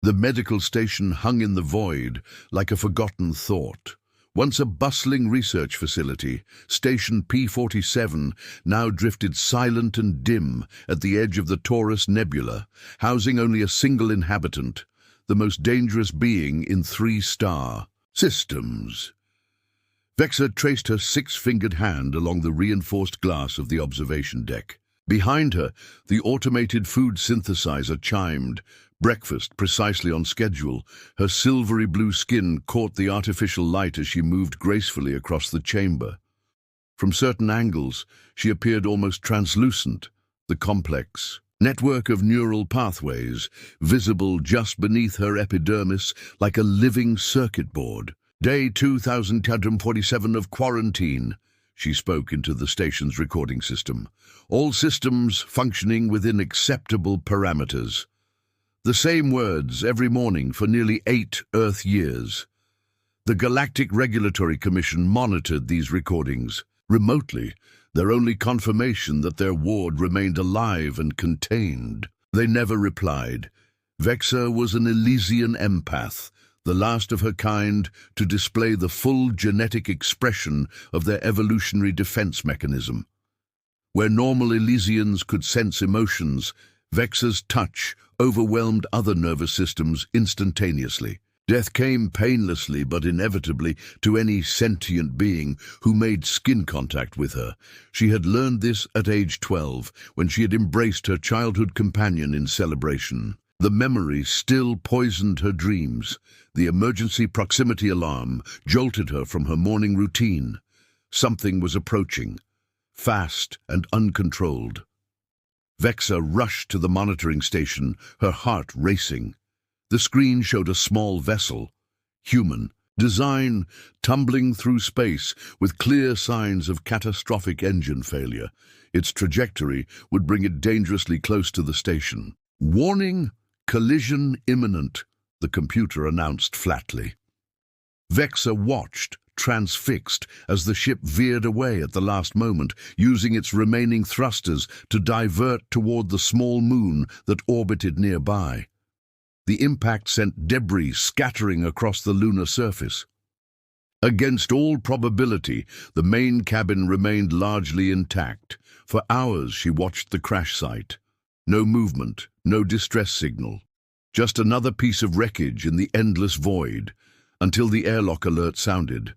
The medical station hung in the void like a forgotten thought. Once a bustling research facility, Station P-47 now drifted silent and dim at the edge of the Taurus Nebula, housing only a single inhabitant, the most dangerous being in 3-star systems. Vexa traced her 6-fingered hand along the reinforced glass of the observation deck. Behind her, the automated food synthesizer chimed, breakfast precisely on schedule. Her silvery blue skin caught the artificial light as she moved gracefully across the chamber. From certain angles, she appeared almost translucent, the complex network of neural pathways, visible just beneath her epidermis like a living circuit board. Day 2247 of quarantine, she spoke into the station's recording system. All systems functioning within acceptable parameters. The same words every morning for nearly 8 Earth years. The Galactic Regulatory Commission monitored these recordings remotely, their only confirmation that their ward remained alive and contained. They never replied. Vexa was an Elysian empath, the last of her kind to display the full genetic expression of their evolutionary defense mechanism. Where normal Elysians could sense emotions, Vexa's touch overwhelmed other nervous systems instantaneously. Death came painlessly but inevitably to any sentient being who made skin contact with her. She had learned this at age 12, when she had embraced her childhood companion in celebration. The memory still poisoned her dreams. The emergency proximity alarm jolted her from her morning routine. Something was approaching, fast and uncontrolled. Vexa rushed to the monitoring station, her heart racing. The screen showed a small vessel, human, design tumbling through space with clear signs of catastrophic engine failure. Its trajectory would bring it dangerously close to the station. Warning, collision imminent, the computer announced flatly. Vexa watched, transfixed, as the ship veered away at the last moment, using its remaining thrusters to divert toward the small moon that orbited nearby. The impact sent debris scattering across the lunar surface. Against all probability, the main cabin remained largely intact. For hours she watched the crash site. No movement, no distress signal. Just another piece of wreckage in the endless void, until the airlock alert sounded.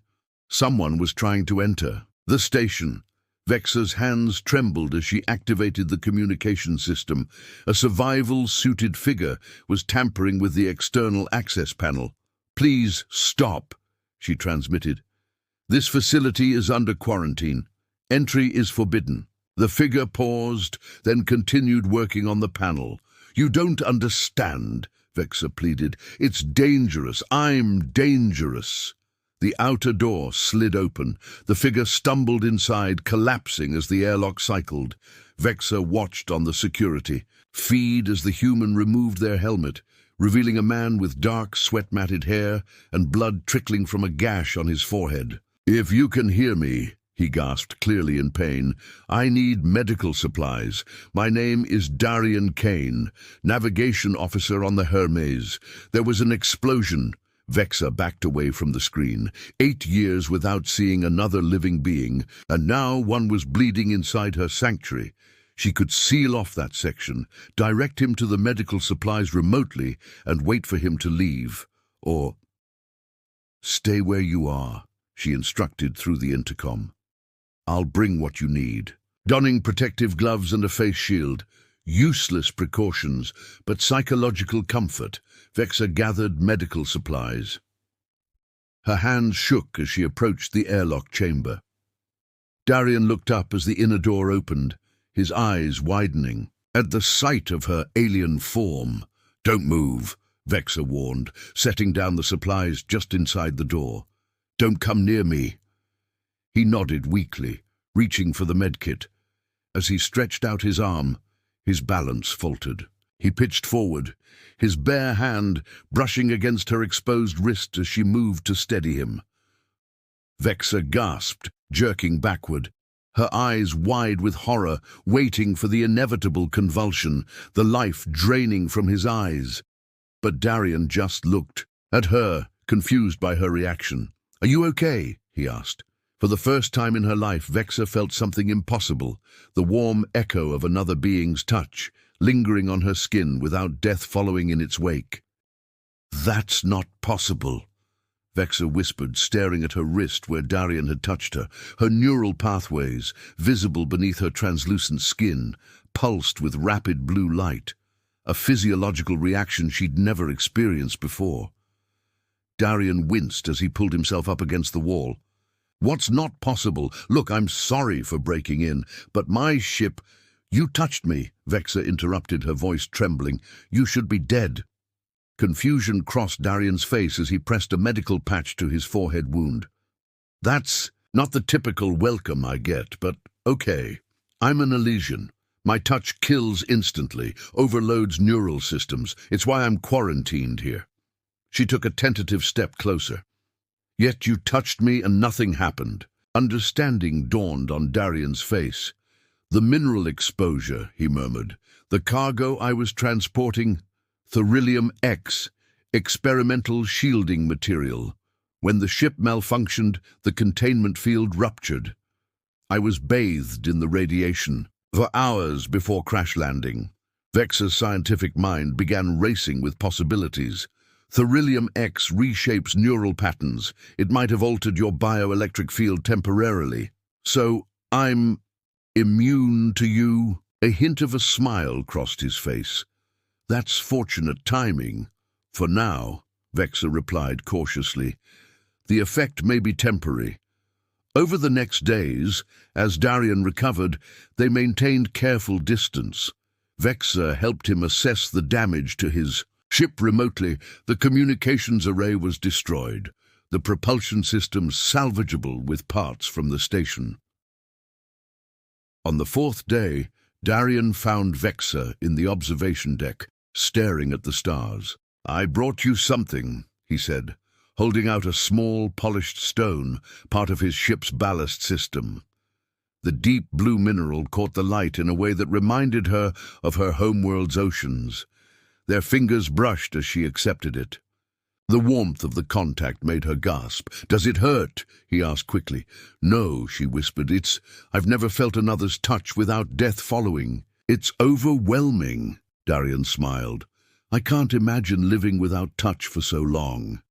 Someone was trying to enter the station. Vexa's hands trembled as she activated the communication system. A survival-suited figure was tampering with the external access panel. "Please stop," she transmitted. "This facility is under quarantine. Entry is forbidden." The figure paused, then continued working on the panel. "You don't understand," Vexa pleaded. "It's dangerous. I'm dangerous." The outer door slid open. The figure stumbled inside, collapsing as the airlock cycled. Vexa watched on the security feed as the human removed their helmet, revealing a man with dark, sweat-matted hair and blood trickling from a gash on his forehead. "If you can hear me," he gasped, clearly in pain, "I need medical supplies. My name is Darian Kane, navigation officer on the Hermes. There was an explosion." Vexa backed away from the screen. 8 years without seeing another living being, and now one was bleeding inside her sanctuary. She could seal off that section, direct him to the medical supplies remotely, and wait for him to leave. Or, "Stay where you are," she instructed through the intercom. "I'll bring what you need." Donning protective gloves and a face shield, useless precautions, but psychological comfort, Vexa gathered medical supplies. Her hands shook as she approached the airlock chamber. Darian looked up as the inner door opened, his eyes widening at the sight of her alien form. "Don't move," Vexa warned, setting down the supplies just inside the door. "Don't come near me." He nodded weakly, reaching for the medkit. As he stretched out his arm, his balance faltered. He pitched forward, his bare hand brushing against her exposed wrist as she moved to steady him. Vexa gasped, jerking backward, her eyes wide with horror, waiting for the inevitable convulsion, the life draining from his eyes. But Darian just looked at her, confused by her reaction. "Are you okay?" he asked. For the first time in her life, Vexa felt something impossible, the warm echo of another being's touch, lingering on her skin without death following in its wake. "That's not possible," Vexa whispered, staring at her wrist where Darian had touched her. Her neural pathways, visible beneath her translucent skin, pulsed with rapid blue light, a physiological reaction she'd never experienced before. Darian winced as he pulled himself up against the wall. "What's not possible? Look, I'm sorry for breaking in, but my ship—" "You touched me," Vexa interrupted, her voice trembling. "You should be dead." Confusion crossed Darian's face as he pressed a medical patch to his forehead wound. "That's not the typical welcome I get, but okay. I'm an Elysian. My touch kills instantly, overloads neural systems. It's why I'm quarantined here." She took a tentative step closer. "Yet you touched me and nothing happened." Understanding dawned on Darian's face. "The mineral exposure," he murmured. "The cargo I was transporting, Thorium X, experimental shielding material. When the ship malfunctioned, the containment field ruptured. I was bathed in the radiation for hours before crash landing." Vexa's scientific mind began racing with possibilities. Thorium X reshapes neural patterns. It might have altered your bioelectric field temporarily. "So I'm immune to you?" A hint of a smile crossed his face. "That's fortunate timing. For now," Vexa replied cautiously. "The effect may be temporary." Over the next days, as Darian recovered, they maintained careful distance. Vexa helped him assess the damage to his ship remotely. The communications array was destroyed, the propulsion system salvageable with parts from the station. On the fourth day, Darian found Vexa in the observation deck, staring at the stars. "I brought you something," he said, holding out a small, polished stone, part of his ship's ballast system. The deep blue mineral caught the light in a way that reminded her of her homeworld's oceans. Their fingers brushed as she accepted it. The warmth of the contact made her gasp. "Does it hurt?" he asked quickly. "No," she whispered. I've never felt another's touch without death following." "It's overwhelming," Darian smiled. "I can't imagine living without touch for so long."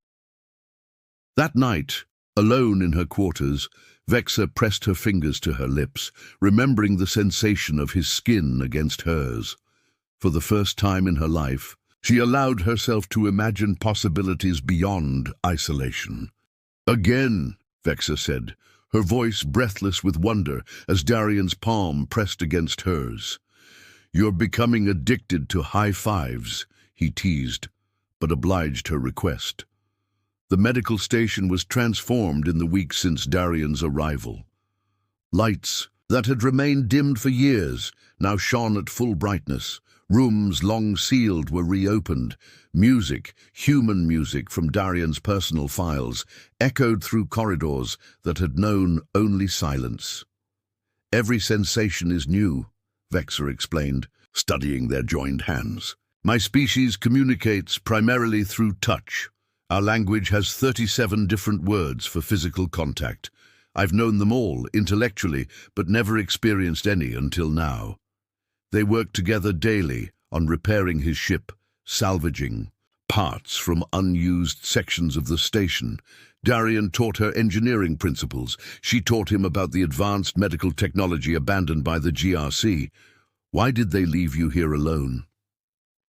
That night, alone in her quarters, Vexa pressed her fingers to her lips, remembering the sensation of his skin against hers. For the first time in her life, she allowed herself to imagine possibilities beyond isolation. "Again," Vexa said, her voice breathless with wonder as Darian's palm pressed against hers. "You're becoming addicted to high fives," he teased, but obliged her request. The medical station was transformed in the weeks since Darian's arrival. Lights that had remained dimmed for years now shone at full brightness. Rooms long sealed were reopened. Music, human music from Darian's personal files, echoed through corridors that had known only silence. "Every sensation is new," Vexa explained, studying their joined hands. "My species communicates primarily through touch. Our language has 37 different words for physical contact. I've known them all intellectually, but never experienced any until now." They worked together daily on repairing his ship, salvaging parts from unused sections of the station. Darian taught her engineering principles. She taught him about the advanced medical technology abandoned by the GRC. "Why did they leave you here alone?"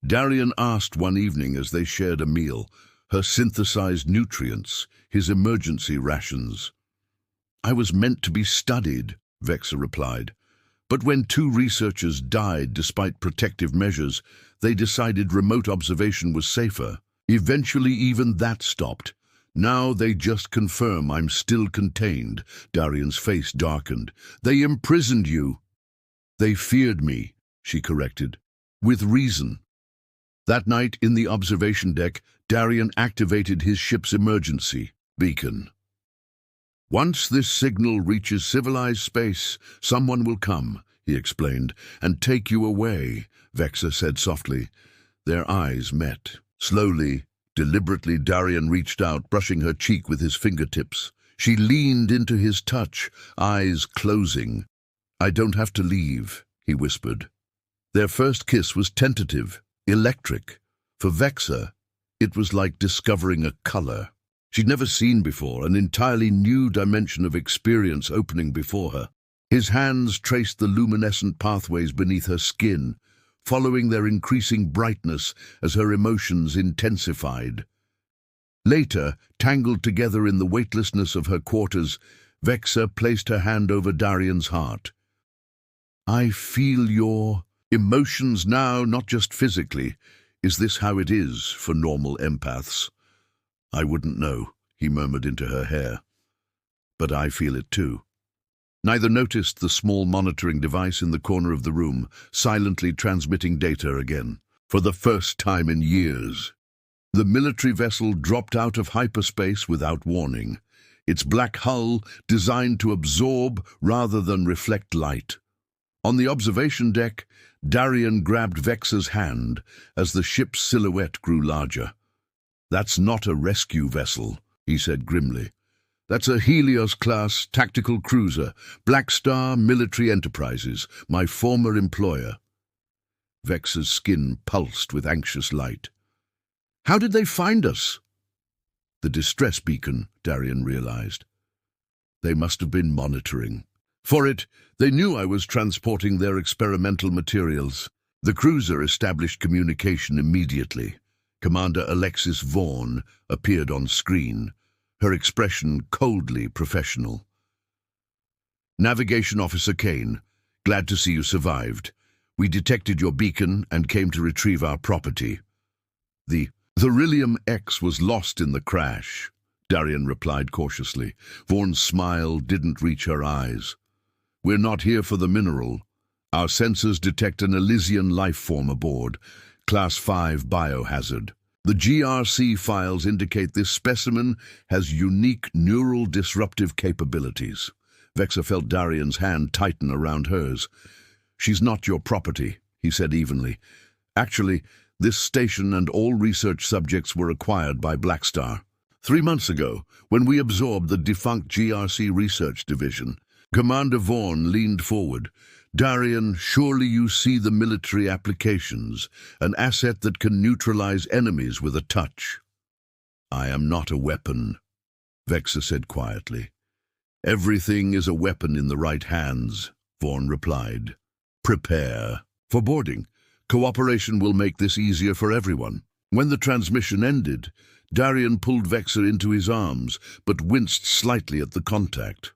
Darian asked one evening as they shared a meal. Her synthesized nutrients, his emergency rations. "I was meant to be studied," Vexa replied. "But when 2 researchers died despite protective measures, they decided remote observation was safer. Eventually even that stopped. Now they just confirm I'm still contained." Darian's face darkened. "They imprisoned you." "They feared me," she corrected. "With reason." That night in the observation deck, Darian activated his ship's emergency beacon. "Once this signal reaches civilized space, someone will come," he explained, "and take you away," Vexa said softly. Their eyes met. Slowly, deliberately, Darian reached out, brushing her cheek with his fingertips. She leaned into his touch, eyes closing. "I don't have to leave," he whispered. Their first kiss was tentative, electric. For Vexa, it was like discovering a color she'd never seen before, an entirely new dimension of experience opening before her. His hands traced the luminescent pathways beneath her skin, following their increasing brightness as her emotions intensified. Later, tangled together in the weightlessness of her quarters, Vexa placed her hand over Darian's heart. "I feel your emotions now, not just physically. Is this how it is for normal empaths?" "I wouldn't know," he murmured into her hair. "But I feel it too." Neither noticed the small monitoring device in the corner of the room, silently transmitting data again. For the first time in years, the military vessel dropped out of hyperspace without warning, its black hull designed to absorb rather than reflect light. On the observation deck, Darian grabbed Vexa's hand as the ship's silhouette grew larger. "That's not a rescue vessel," he said grimly. "That's a Helios-class tactical cruiser, Black Star Military Enterprises, my former employer." Vexa's skin pulsed with anxious light. "How did they find us?" "The distress beacon," Darian realized. "They must have been monitoring. For it, they knew I was transporting their experimental materials." The cruiser established communication immediately. Commander Alexis Vaughn appeared on screen, her expression coldly professional. "Navigation Officer Kane, glad to see you survived. We detected your beacon and came to retrieve our property." The Therilium X was lost in the crash," Darian replied cautiously. Vaughn's smile didn't reach her eyes. "We're not here for the mineral. Our sensors detect an Elysian life form aboard, Class 5 biohazard. The GRC files indicate this specimen has unique neural disruptive capabilities." Vexa felt Darian's hand tighten around hers. "She's not your property," he said evenly. "Actually, this station and all research subjects were acquired by Black Star 3 months ago, when we absorbed the defunct GRC research division." Commander Vaughn leaned forward. "Darian, surely you see the military applications, an asset that can neutralize enemies with a touch." "I am not a weapon," Vexa said quietly. "Everything is a weapon in the right hands," Vaughn replied. "Prepare for boarding. Cooperation will make this easier for everyone." When the transmission ended, Darian pulled Vexa into his arms, but winced slightly at the contact.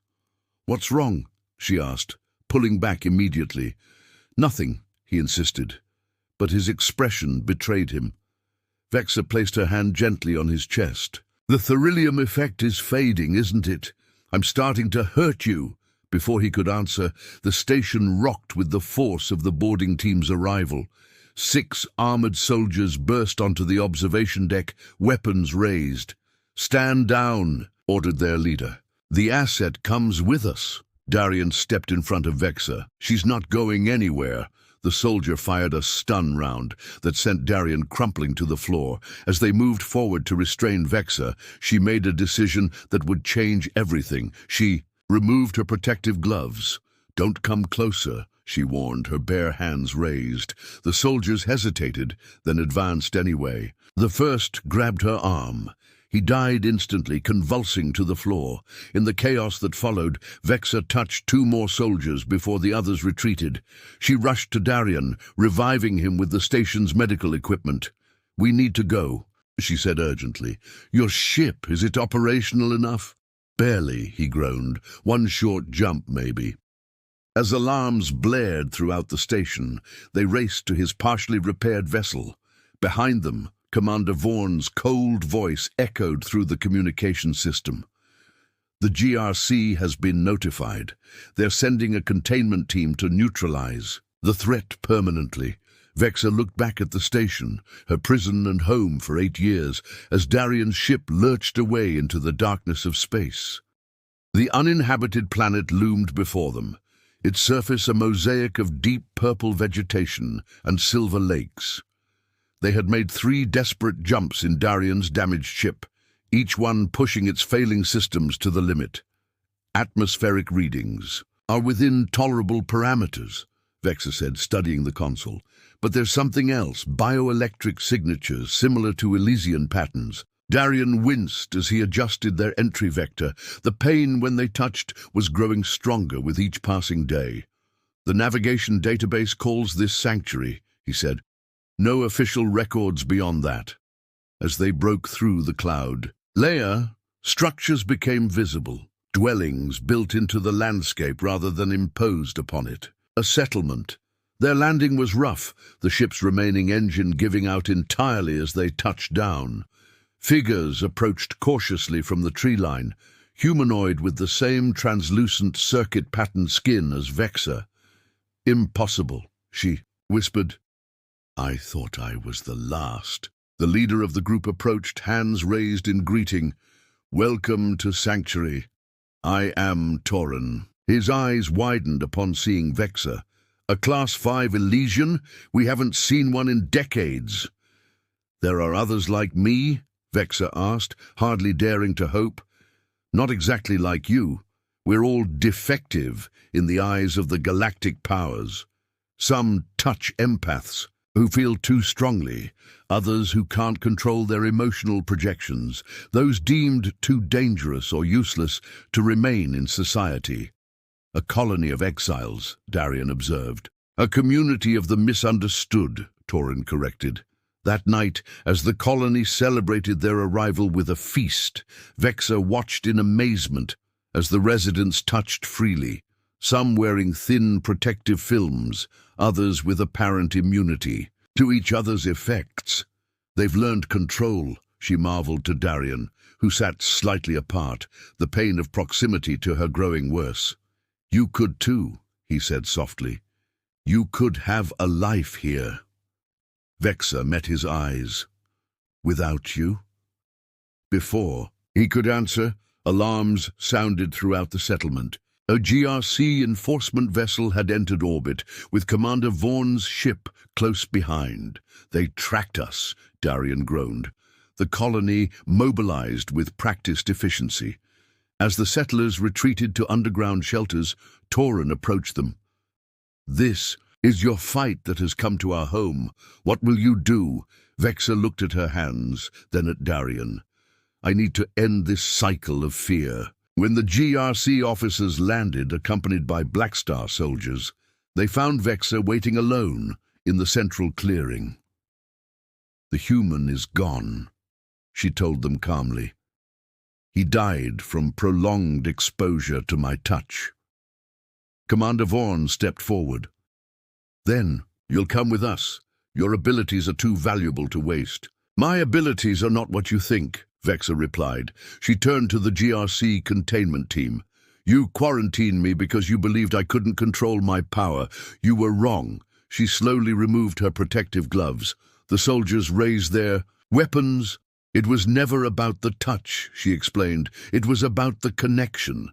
"What's wrong?" she asked, pulling back immediately. "Nothing," he insisted, but his expression betrayed him. Vexa placed her hand gently on his chest. "The Therilium effect is fading, isn't it? I'm starting to hurt you." Before he could answer, the station rocked with the force of the boarding team's arrival. 6 armored soldiers burst onto the observation deck, weapons raised. "Stand down," ordered their leader. "The asset comes with us." Darian stepped in front of Vexa. "She's not going anywhere." The soldier fired a stun round that sent Darian crumpling to the floor. As they moved forward to restrain Vexa, she made a decision that would change everything. She removed her protective gloves. "Don't come closer," she warned, her bare hands raised. The soldiers hesitated, then advanced anyway. The first grabbed her arm. He died instantly, convulsing to the floor. In the chaos that followed, Vexa touched 2 more soldiers before the others retreated. She rushed to Darian, reviving him with the station's medical equipment. "We need to go," she said urgently. "Your ship, is it operational enough?" "Barely," he groaned. "One short jump, maybe." As alarms blared throughout the station, they raced to his partially repaired vessel. Behind them, Commander Vaughn's cold voice echoed through the communication system. "The GRC has been notified. They're sending a containment team to neutralize the threat permanently." Vexa looked back at the station, her prison and home for 8 years, as Darian's ship lurched away into the darkness of space. The uninhabited planet loomed before them, its surface a mosaic of deep purple vegetation and silver lakes. They had made 3 desperate jumps in Darian's damaged ship, each one pushing its failing systems to the limit. Atmospheric readings are within tolerable parameters, Vexor said, studying the console. But there's something else, bioelectric signatures similar to Elysian patterns. Darian winced as he adjusted their entry vector. The pain when they touched was growing stronger with each passing day. The navigation database calls this sanctuary, he said. No official records beyond that. As they broke through the cloud layer, structures became visible, dwellings built into the landscape rather than imposed upon it. A settlement. Their landing was rough, the ship's remaining engine giving out entirely as they touched down. Figures approached cautiously from the tree line, humanoid with the same translucent circuit-patterned skin as Vexor. "Impossible," she whispered. "I thought I was the last." The leader of the group approached, hands raised in greeting. "Welcome to Sanctuary. I am Torin." His eyes widened upon seeing Vexor. "A Class 5 Elysian? We haven't seen one in decades." "There are others like me?" Vexor asked, hardly daring to hope. "Not exactly like you. We're all defective in the eyes of the galactic powers. Some touch empaths who feel too strongly, others who can't control their emotional projections, those deemed too dangerous or useless to remain in society." "A colony of exiles," Darian observed. "A community of the misunderstood," Torin corrected. That night, as the colony celebrated their arrival with a feast, Vexor watched in amazement as the residents touched freely, some wearing thin protective films, others with apparent immunity to each other's effects. "They've learned control," she marveled to Darian, who sat slightly apart, the pain of proximity to her growing worse. "You could too," he said softly. "You could have a life here." Vexor met his eyes. "Without you?" Before he could answer, alarms sounded throughout the settlement. A GRC enforcement vessel had entered orbit, with Commander Vaughn's ship close behind. "They tracked us," Darian groaned. The colony mobilized with practiced efficiency. As the settlers retreated to underground shelters, Torin approached them. "This is your fight that has come to our home. What will you do?" Vexor looked at her hands, then at Darian. "I need to end this cycle of fear." When the GRC officers landed, accompanied by Black Star soldiers, they found Vexor waiting alone in the central clearing. "The human is gone," she told them calmly. "He died from prolonged exposure to my touch." Commander Vaughn stepped forward. "Then you'll come with us. Your abilities are too valuable to waste." "My abilities are not what you think," Vexor replied. She turned to the GRC containment team. "You quarantined me because you believed I couldn't control my power. You were wrong." She slowly removed her protective gloves. The soldiers raised their weapons. "It was never about the touch," she explained. "It was about the connection."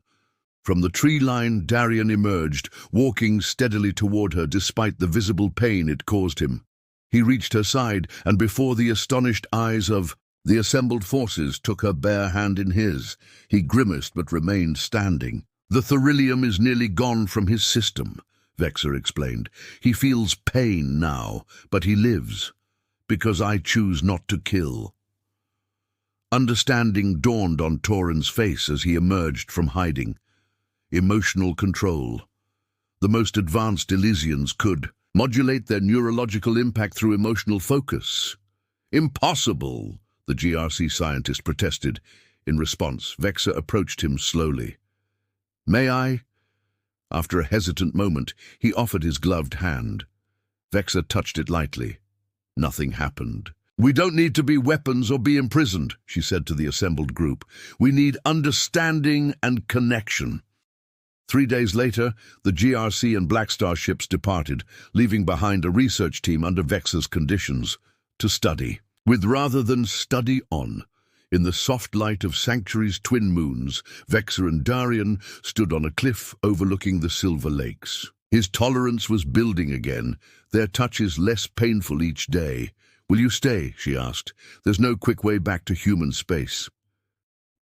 From the tree line, Darian emerged, walking steadily toward her despite the visible pain it caused him. He reached her side, and before the astonished eyes of the assembled forces took her bare hand in his. He grimaced but remained standing. "The thorium is nearly gone from his system," Vexor explained. "He feels pain now, but he lives, because I choose not to kill." Understanding dawned on Torin's face as he emerged from hiding. Emotional control. The most advanced Elysians could modulate their neurological impact through emotional focus. "Impossible," the GRC scientist protested. In response, Vexor approached him slowly. "May I?" After a hesitant moment, he offered his gloved hand. Vexor touched it lightly. Nothing happened. "We don't need to be weapons or be imprisoned," she said to the assembled group. "We need understanding and connection." 3 days later, the GRC and Black Star ships departed, leaving behind a research team under Vexor's conditions to study. With rather than study on, in the soft light of Sanctuary's twin moons, Vexor and Darian stood on a cliff overlooking the Silver Lakes. His tolerance was building again, their touches less painful each day. "Will you stay?" she asked. "There's no quick way back to human space."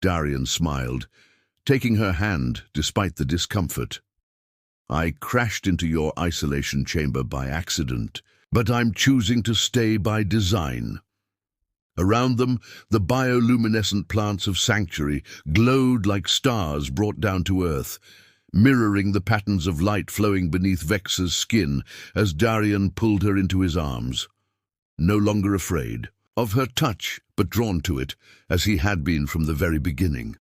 Darian smiled, taking her hand despite the discomfort. "I crashed into your isolation chamber by accident, but I'm choosing to stay by design." Around them, the bioluminescent plants of Sanctuary glowed like stars brought down to Earth, mirroring the patterns of light flowing beneath Vexa's skin as Darian pulled her into his arms. No longer afraid of her touch, but drawn to it, as he had been from the very beginning.